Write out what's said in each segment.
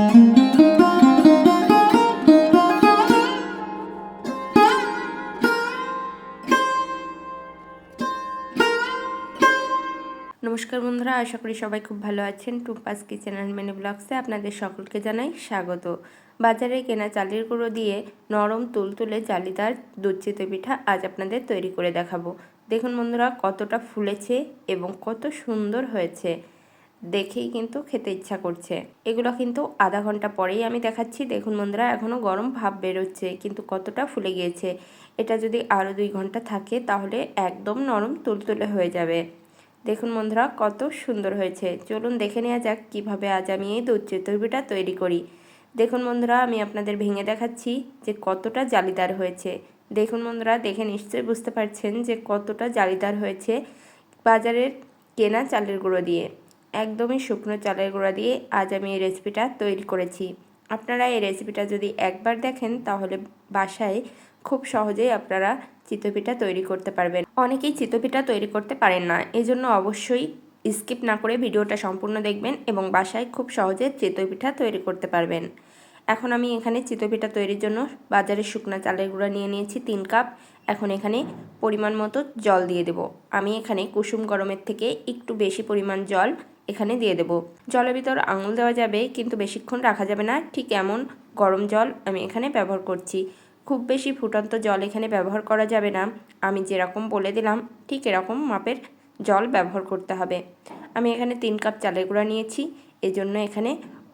নমস্কার বন্ধুরা, আশা করি সবাই খুব ভালো আছেন। টুম্পাস কিচেন অ্যান্ড মিনি ব্লগসে আপনাদের সকলকে জানাই স্বাগত। বাজারে কেনা চালের গুঁড়ো দিয়ে নরম তুলতুলে জালিদার দুধ চিতই পিঠা আজ আপনাদের তৈরি করে দেখাবো। দেখুন বন্ধুরা, কতটা ফুলেছে এবং কত সুন্দর হয়েছে, দেখেই কিন্তু খেতে ইচ্ছা করছে। এগুলো কিন্তু আধা ঘন্টা পরেই আমি দেখাচ্ছি। দেখুন বন্ধুরা, এখনও গরম ভাব বেরোচ্ছে, কিন্তু কতটা ফুলে গিয়েছে। এটা যদি আরও 2 ঘন্টা থাকে তাহলে একদম নরম তুলতুলে হয়ে যাবে। দেখুন বন্ধুরা, কত সুন্দর হয়েছে। চলুন দেখে নেওয়া যাক কীভাবে আজ আমি এই দুধ চিতই পিঠা তৈরি করি। দেখুন বন্ধুরা, আমি আপনাদের ভেঙে দেখাচ্ছি যে কতটা জালিদার হয়েছে। দেখুন বন্ধুরা, দেখে নিশ্চয়ই বুঝতে পারছেন যে কতটা জালিদার হয়েছে বাজারের কেনা চালের গুঁড়ো দিয়ে। একদমই শুকনো চালের গুঁড়া দিয়ে আজ আমি এই রেসিপিটা তৈরি করেছি। আপনারা এই রেসিপিটা যদি একবার দেখেন তাহলে বাসায় খুব সহজেই আপনারা চিতই পিঠা তৈরি করতে পারবেন। অনেকেই চিতই পিঠা তৈরি করতে পারেন না, এজন্য অবশ্যই স্কিপ না করে ভিডিওটা সম্পূর্ণ দেখবেন এবং বাসায় খুব সহজে চিতই পিঠা তৈরি করতে পারবেন। এখন আমি এখানে চিতই পিঠা তৈরির জন্য বাজারে শুকনো চালের গুঁড়া নিয়ে নিয়েছি 3 কাপ। এখন এখানে পরিমাণ মতো জল দিয়ে দেব। আমি এখানে কুসুম গরমের থেকে একটু বেশি পরিমাণ জল এখানে দিয়ে দেব। জলের ভিতর আঙুল দেওয়া যাবে, কিন্তু বেশিক্ষণ রাখা যাবে না। ঠিক এমন গরম জল আমি এখানে ব্যবহার করছি। খুব বেশি ফুটন্ত জল এখানে ব্যবহার করা যাবে না। আমি যেরকম বলে দিলাম ঠিক এরকম মাপের জল ব্যবহার করতে হবে। আমি এখানে 3 কাপ চালের গুঁড়া নিয়েছি, এজন্য এখানে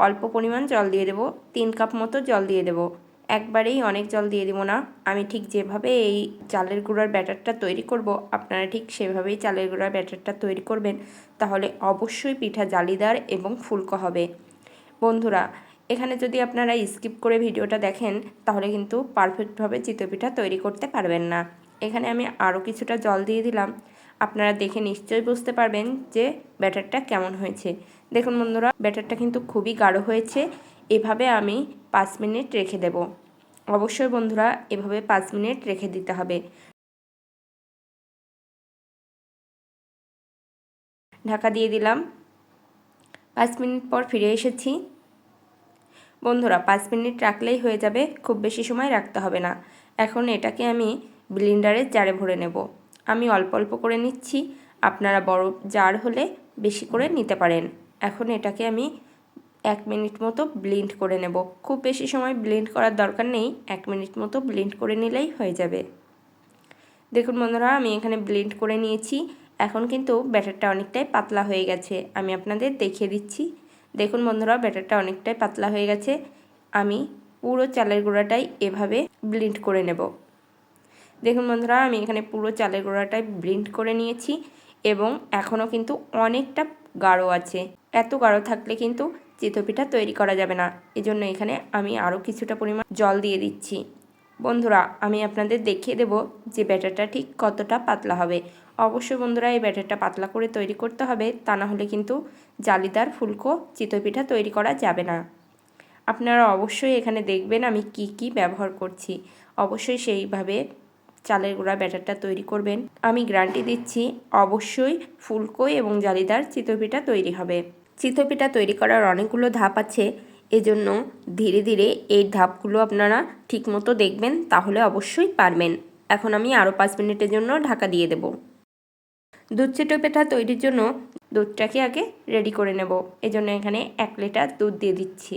অল্প পরিমাণ জল দিয়ে দেব। 3 কাপ মতো জল দিয়ে দেব। একবারেই অনেক জল দিয়ে দেব না। আমি ঠিক যেভাবে এই চালের গুঁড়ার ব্যাটারটা তৈরি করব, আপনারা ঠিক সেভাবেই চালের গুঁড়ার ব্যাটারটা তৈরি করবেন। তাহলে অবশ্যই পিঠা জালিদার এবং ফুলকো হবে। বন্ধুরা, এখানে যদি আপনারা স্কিপ করে ভিডিওটা দেখেন তাহলে কিন্তু পারফেক্টভাবে চিতই পিঠা তৈরি করতে পারবেন না। এখানে আমি আরও কিছুটা জল দিয়ে দিলাম। আপনারা দেখে নিশ্চয়ই বুঝতে পারবেন যে ব্যাটারটা কেমন হয়েছে। দেখুন বন্ধুরা, ব্যাটারটা কিন্তু খুবই গাঢ় হয়েছে। এভাবে আমি 5 মিনিট রেখে দেব। অবশ্যই বন্ধুরা, এভাবে 5 মিনিট রেখে দিতে হবে। ঢাকা দিয়ে দিলাম। 5 মিনিট পর ফিরে এসেছি। বন্ধুরা, 5 মিনিট রাখলেই হয়ে যাবে, খুব বেশি সময় রাখতে হবে না। এখন এটাকে আমি ব্লেন্ডারের জারে ভরে নেব। আমি অল্প অল্প করে নিচ্ছি, আপনারা বড় জার হলে বেশি করে নিতে পারেন। এখন এটাকে আমি 1 মিনিট মতো ব্লেন্ড করে নেব। খুব বেশি সময় ব্লেন্ড করার দরকার নেই, 1 মিনিট মতো ব্লেন্ড করে নিলেই হয়ে যাবে। দেখুন বন্ধুরা, আমি এখানে ব্লেন্ড করে নিয়েছি। এখন কিন্তু ব্যাটারটা অনেকটাই পাতলা হয়ে গেছে। আমি আপনাদের দেখিয়ে দিচ্ছি। দেখুন বন্ধুরা, ব্যাটারটা অনেকটাই পাতলা হয়ে গেছে। আমি পুরো চালের গুঁড়াটাই এভাবে ব্লেন্ড করে নেব। দেখুন বন্ধুরা, আমি এখানে পুরো চালের গুঁড়াটাই ব্লেন্ড করে নিয়েছি এবং এখনও কিন্তু অনেকটা গাঢ় আছে। এত গাঢ় থাকলে কিন্তু চিতই পিঠা তৈরি করা যাবে না। এজন্য এখানে আমি আরও কিছুটা পরিমাণ জল দিয়ে দিচ্ছি। বন্ধুরা, আমি আপনাদের দেখিয়ে দেব যে ব্যাটারটা ঠিক কতটা পাতলা হবে। অবশ্যই বন্ধুরা, এই ব্যাটারটা পাতলা করে তৈরি করতে হবে, তা না হলে কিন্তু জালিদার ফুলকো চিতই পিঠা তৈরি করা যাবে না। আপনারা অবশ্যই এখানে দেখবেন আমি কি কি ব্যবহার করছি। অবশ্যই সেইভাবে চালের গুঁড়া ব্যাটারটা তৈরি করবেন। আমি গ্যারান্টি দিচ্ছি অবশ্যই ফুলকো এবং জালিদার চিতই পিঠা তৈরি হবে। চিতই পিঠা তৈরি করার অনেকগুলো ধাপ আছে, এজন্য ধীরে ধীরে এই ধাপগুলো আপনারা ঠিকমতো দেখবেন, তাহলে অবশ্যই পারবেন। এখন আমি আরও 5 মিনিটের জন্য ঢাকা দিয়ে দেব। দুধ চিতই পিঠা তৈরির জন্য দুধটাকে আগে রেডি করে নেব। এজন্য এখানে 1 লিটার দুধ দিয়ে দিচ্ছি।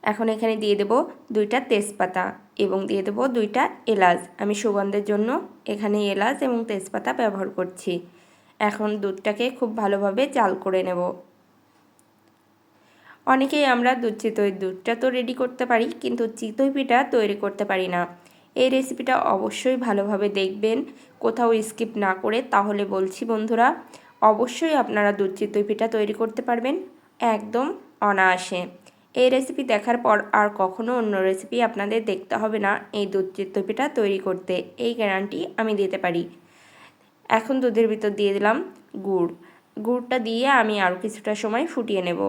এখন এখানে দিয়ে দেব 2টা তেজপাতা এবং দিয়ে দেব 2টা এলাচ। আমি সুগন্ধের জন্য এখানে এলাচ এবং তেজপাতা ব্যবহার করছি। এখন দুধটাকে খুব ভালোভাবে জাল করে নেব। অনেকেই আমরা দুধটা তো রেডি করতে পারি, কিন্তু চিতই পিঠা তৈরি করতে পারি না। এই রেসিপিটা অবশ্যই ভালোভাবে দেখবেন, কোথাও স্কিপ না করে, তাহলে বলছি বন্ধুরা অবশ্যই আপনারা দুধ চিতই পিঠা তৈরি করতে পারবেন একদম অনায়াসে। এই রেসিপি দেখার পর আর কখনো অন্য রেসিপি আপনাদের দেখতে হবে না এই দুধ চিতই পিঠা তৈরি করতে, এই গ্যারান্টি আমি দিতে পারি। এখন দুধের ভিতর দিয়ে দিলাম গুড়টা দিয়ে আমি আরও কিছুটা সময় ফুটিয়ে নেব।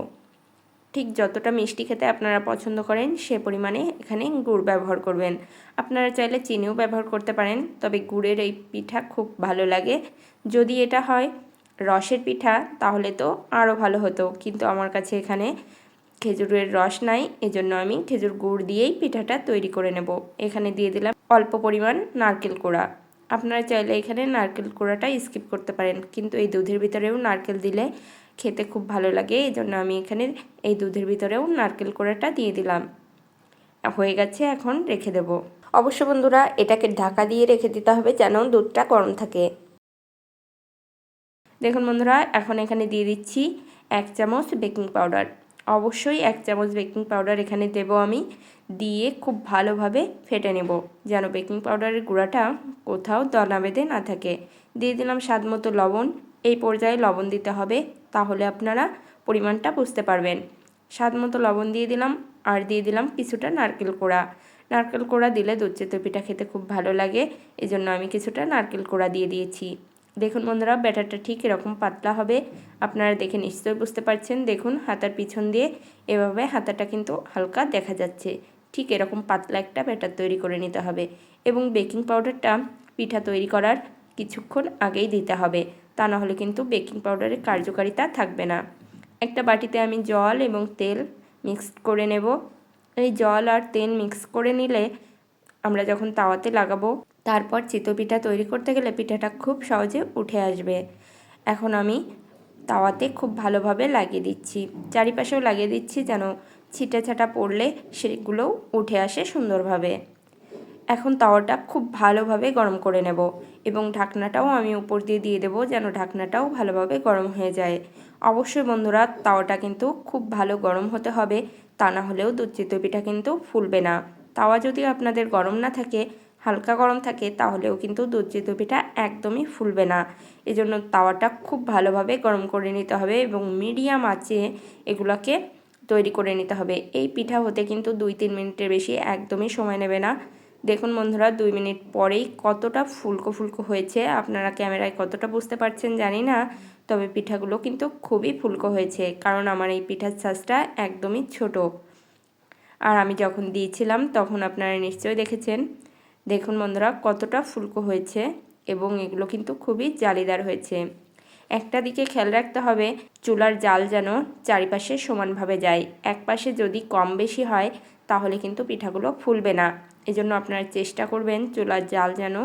ঠিক যতটা মিষ্টি খেতে আপনারা পছন্দ করেন সে পরিমাণে এখানে গুড় ব্যবহার করবেন। আপনারা চাইলে চিনিও ব্যবহার করতে পারেন, তবে গুড়ের এই পিঠা খুব ভালো লাগে। যদি এটা হয় রসের পিঠা তাহলে তো আরও ভালো হতো, কিন্তু আমার কাছে এখানে খেজুরের রস নাই, এজন্য আমি খেজুর গুড় দিয়েই পিঠাটা তৈরি করে নেব। এখানে দিয়ে দিলাম অল্প পরিমাণ নারকেল কোড়া। আপনারা চাইলে এখানে নারকেল কোড়াটা স্কিপ করতে পারেন, কিন্তু এই দুধের ভিতরেও নারকেল দিলে খেতে খুব ভালো লাগে, এই জন্য আমি এখানে এই দুধের ভিতরেও নারকেল কোড়াটা দিয়ে দিলাম। হয়ে গেছে, এখন রেখে দেব। অবশ্য বন্ধুরা এটাকে ঢাকা দিয়ে রেখে দিতে হবে যেন দুধটা গরম থাকে। দেখুন বন্ধুরা, এখন এখানে দিয়ে দিচ্ছি 1 চামচ বেকিং পাউডার। অবশ্যই 1 চামচ বেকিং পাউডার এখানে দেব আমি, দিয়ে খুব ভালোভাবে ফেটে নেব যেন বেকিং পাউডারের গুঁড়াটা কোথাও দলা বেঁধে না থাকে। দিয়ে দিলাম স্বাদ মতো লবণ। এই পর্যায়ে লবণ দিতে হবে, তাহলে আপনারা পরিমাণটা বুঝতে পারবেন। স্বাদ মতো লবণ দিয়ে দিলাম, আর দিয়ে দিলাম কিছুটা নারকেল কোড়া। নারকেল কোড়া দিলে দুধ চিতই পিঠা খেতে খুব ভালো লাগে, এজন্য আমি কিছুটা নারকেল কোড়া দিয়ে দিয়েছি। দেখুন বন্ধুরা, ব্যাটারটা ঠিক এরকম পাতলা হবে, আপনারা দেখে নিশ্চয়ই বুঝতে পারছেন। দেখুন হাতার পিছন দিয়ে এভাবে হাতাটা কিন্তু হালকা দেখা যাচ্ছে। ঠিক এরকম পাতলা একটা ব্যাটার তৈরি করে নিতে হবে, এবং বেকিং পাউডারটা পিঠা তৈরি করার কিছুক্ষণ আগেই দিতে হবে, তা না হলে কিন্তু বেকিং পাউডারের কার্যকারিতা থাকবে না। একটা বাটিতে আমি জল এবং তেল মিক্স করে নেব। এই জল আর তেল মিক্স করে নিলে আমরা যখন তাওয়াতে লাগাবো, তারপর চিতই পিঠা তৈরি করতে গেলে পিঠাটা খুব সহজে উঠে আসবে। এখন আমি তাওয়াতে খুব ভালোভাবে লাগিয়ে দিচ্ছি, চারিপাশেও লাগিয়ে দিচ্ছি যেন ছিটে ছাটা পড়লে সেগুলোও উঠে আসে সুন্দরভাবে। এখন তাওয়াটা খুব ভালোভাবে গরম করে নেব, এবং ঢাকনাটাও আমি উপর দিয়ে দিয়ে দেবো যেন ঢাকনাটাও ভালোভাবে গরম হয়ে যায়। অবশ্যই বন্ধুরা তাওয়াটা কিন্তু খুব ভালো গরম হতে হবে, তা না হলেও দুধ চিতই পিঠা কিন্তু ফুলবে না। তাওয়া যদি আপনাদের গরম না থাকে, হালকা গরম থাকে, তাহলেও কিন্তু দুধ চিতই পিঠা একদমই ফুলবে না। এজন্য তাওয়াটা খুব ভালোভাবে গরম করে নিতে হবে, এবং মিডিয়াম আঁচে এগুলোকে তৈরি করে নিতে হবে। এই পিঠা হতে কিন্তু 2-3 মিনিটের বেশি একদমই সময় নেবে না। দেখুন বন্ধুরা, 2 মিনিট পরেই কতটা ফুলকো ফুলকো হয়েছে। আপনারা ক্যামেরায় কতটা বুঝতে পারছেন জানি না, তবে পিঠাগুলো কিন্তু খুবই ফুলকো হয়েছে, কারণ আমার এই পিঠার সাইজটা একদমই ছোট। আর আমি যখন দিয়েছিলাম তখন আপনারা নিশ্চয়ই দেখেছেন। দেখুন বন্ধুরা কতটা ফুলকো হয়েছে, এবং এগুলো কিন্তু খুবই জালিদার হয়েছে। একটা দিকে খেয়াল রাখতে হবে, চুলার জাল যেন চারিপাশে সমানভাবে যায়। এক পাশে যদি কম বেশি হয় তাহলে কিন্তু পিঠাগুলো ফুলবে না। এজন্য আপনারা চেষ্টা করবেন চুলার জাল যেন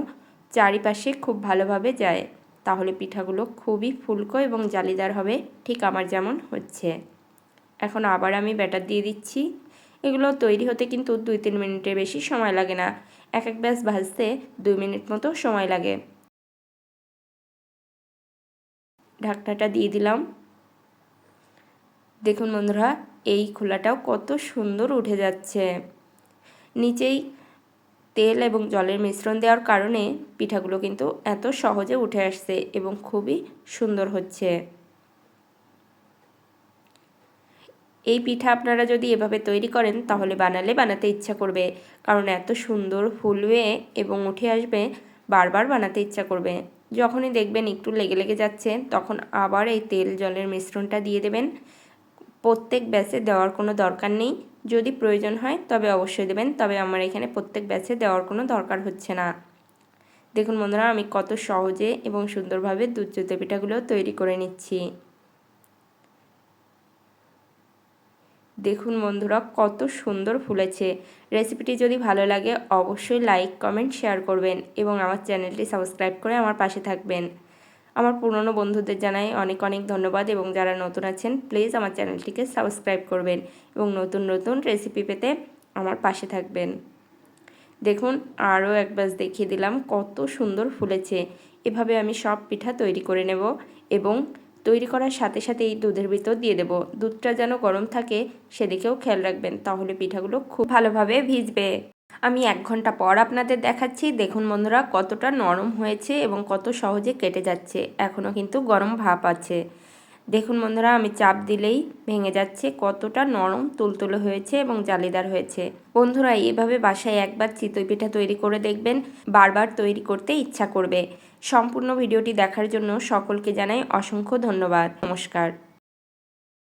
চারিপাশে খুব ভালোভাবে যায়, তাহলে পিঠাগুলো খুবই ফুলকো এবং জালিদার হবে, ঠিক আমার যেমন হচ্ছে। এখন আবার আমি ব্যাটার দিয়ে দিচ্ছি। এগুলো তৈরি হতে কিন্তু 2-3 মিনিটের বেশি সময় লাগে না, এক এক ব্যাচ ভাজতে 2 মিনিট মতো সময় লাগে। ঢাকনাটা দিয়ে দিলাম। দেখুন বন্ধুরা, এই খোলাটাও কত সুন্দর উঠে যাচ্ছে। নিচেই তেল এবং জলের মিশ্রণ দেওয়ার কারণে পিঠাগুলো কিন্তু এত সহজে উঠে আসছে এবং খুবই সুন্দর হচ্ছে। এই পিঠা আপনারা যদি এভাবে তৈরি করেন তাহলে বানাতে ইচ্ছা করবে, কারণ এত সুন্দর ফুলবে এবং উঠে আসবে, বারবার বানাতে ইচ্ছা করবে। যখনই দেখবেন একটু লেগে লেগে যাচ্ছে, তখন আবার এই তেল জলের মিশ্রণটা দিয়ে দেবেন। প্রত্যেক ব্যাচে দেওয়ার কোনো দরকার নেই, যদি প্রয়োজন হয় তবে অবশ্যই দেবেন, তবে আমার এখানে প্রত্যেক ব্যাচে দেওয়ার কোনো দরকার হচ্ছে না। দেখুন বন্ধুরা, আমি কত সহজে এবং সুন্দরভাবে দুধ চিতই পিঠাগুলো তৈরি করে নিচ্ছি। দেখুন বন্ধুরা কত সুন্দর ফুলেছে। রেসিপিটি যদি ভালো লাগে অবশ্যই লাইক, কমেন্ট, শেয়ার করবেন, এবং আমার চ্যানেলটি সাবস্ক্রাইব করে আমার পাশে থাকবেন। আমার পুরনো বন্ধুদের জানাই অনেক অনেক ধন্যবাদ, এবং যারা নতুন আছেন প্লিজ আমার চ্যানেলটিকে সাবস্ক্রাইব করবেন, এবং নতুন নতুন রেসিপি পেতে আমার পাশে থাকবেন। দেখুন আরও এক ব্যাচ দেখিয়ে দিলাম কত সুন্দর ফুলেছে। এভাবে আমি সব পিঠা তৈরি করে নেব, এবং তৈরি করার সাথে সাথে এই দুধের ভিতর দিয়ে দেব। দুধটা যেন গরম থাকে সেদিকেও খেয়াল রাখবেন, তাহলে পিঠাগুলো খুব ভালোভাবে ভিজবে। আমি 1 ঘন্টা পর আপনাদের দেখাচ্ছি। দেখুন বন্ধুরা কতটা নরম হয়েছে এবং কত সহজে কেটে যাচ্ছে, এখনও কিন্তু গরম ভাপ আছে। দেখুন বন্ধুরা, আমি চাপ দিলেই ভেঙে যাচ্ছে, কতটা নরম তুলতুলে হয়েছে এবং জালিদার হয়েছে। বন্ধুরা এভাবে বাসায় একবার চিতই পিঠা তৈরি করে দেখবেন, বারবার তৈরি করতে ইচ্ছা করবে। সম্পূর্ণ ভিডিওটি দেখার জন্য সকলকে জানাই অসংখ্য ধন্যবাদ। নমস্কার।